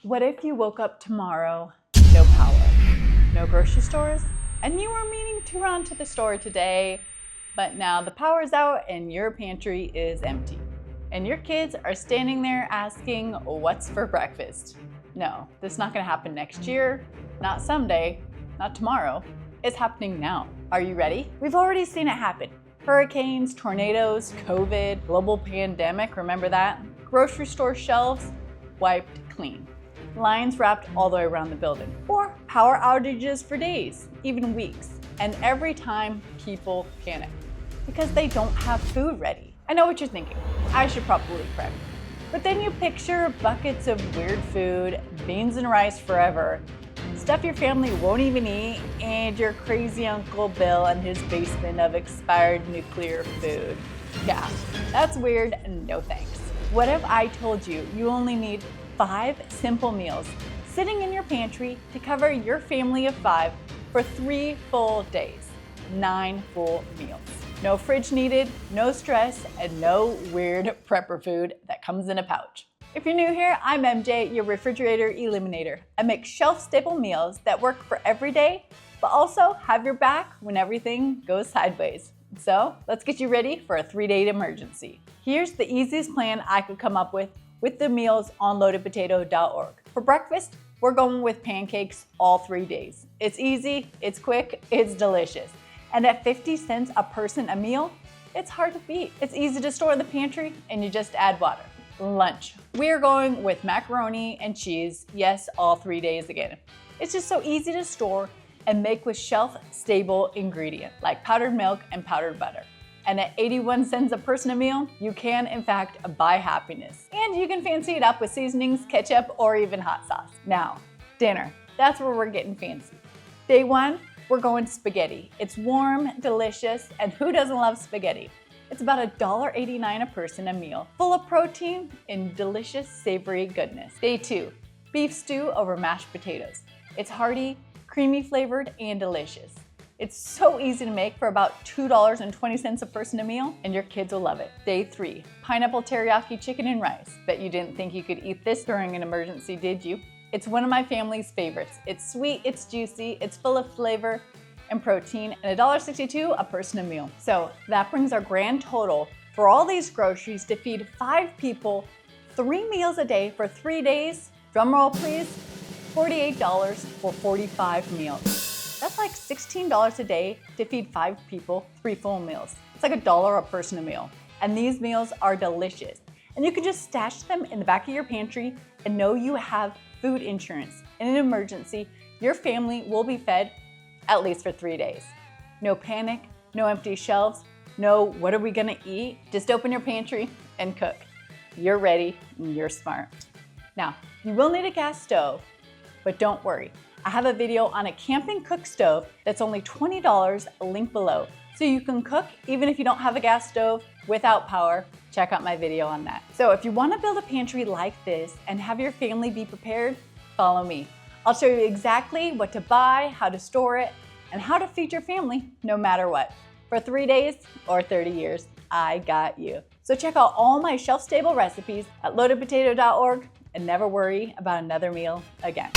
What if you woke up tomorrow, no power, no grocery stores, and you were meaning to run to the store today, but now the power's out and your pantry is empty, and your kids are standing there asking, what's for breakfast? No, this is not gonna happen next year, not someday, not tomorrow. It's happening now. Are you ready? We've already seen it happen. Hurricanes, tornadoes, COVID, global pandemic, remember that? Grocery store shelves wiped clean. Lines wrapped all the way around the building. Or power outages for days, even weeks. And every time people panic because they don't have food ready. I know what you're thinking. I should probably prep. But then you picture buckets of weird food, beans and rice forever, stuff your family won't even eat, and your crazy Uncle Bill and his basement of expired nuclear food. Yeah, that's weird, no thanks. What if I told you you only need 5 simple meals sitting in your pantry to cover your family of 5 for 3 full days, 9 full meals. No fridge needed, no stress, and no weird prepper food that comes in a pouch. If you're new here, I'm MJ, your refrigerator eliminator. I make shelf-stable meals that work for every day, but also have your back when everything goes sideways. So let's get you ready for a 3-day emergency. Here's the easiest plan I could come up with the meals on loadedpotato.org. For breakfast, we're going with pancakes all 3 days. It's easy, it's quick, it's delicious. And at 50 cents a person a meal, it's hard to beat. It's easy to store in the pantry and you just add water. Lunch, we're going with macaroni and cheese, yes, all 3 days again. It's just so easy to store and make with shelf-stable ingredients like powdered milk and powdered butter. And at 81 cents a person a meal, you can, in fact, buy happiness. And you can fancy it up with seasonings, ketchup, or even hot sauce. Now, dinner, that's where we're getting fancy. Day 1, we're going spaghetti. It's warm, delicious, and who doesn't love spaghetti? It's about $1.89 a person a meal, full of protein and delicious, savory goodness. Day 2, beef stew over mashed potatoes. It's hearty, creamy flavored, and delicious. It's so easy to make for about $2.20 a person a meal, and your kids will love it. Day 3, pineapple teriyaki chicken and rice. Bet you didn't think you could eat this during an emergency, did you? It's one of my family's favorites. It's sweet, it's juicy, it's full of flavor and protein, and $1.62 a person a meal. So that brings our grand total for all these groceries to feed 5 people, 3 meals a day for 3 days. Drum roll please, $48 for 45 meals. That's like $16 a day to feed 5 people, 3 full meals. It's like $1 a person a meal. And these meals are delicious. And you can just stash them in the back of your pantry and know you have food insurance. In an emergency, your family will be fed at least for 3 days. No panic, no empty shelves, no what are we gonna eat? Just open your pantry and cook. You're ready, and you're smart. Now, you will need a gas stove, but don't worry. I have a video on a camping cook stove that's only $20, link below. So you can cook even if you don't have a gas stove without power. Check out my video on that. So if you wanna build a pantry like this and have your family be prepared, follow me. I'll show you exactly what to buy, how to store it, and how to feed your family no matter what. For 3 days or 30 years, I got you. So check out all my shelf-stable recipes at loadedpotato.org and never worry about another meal again.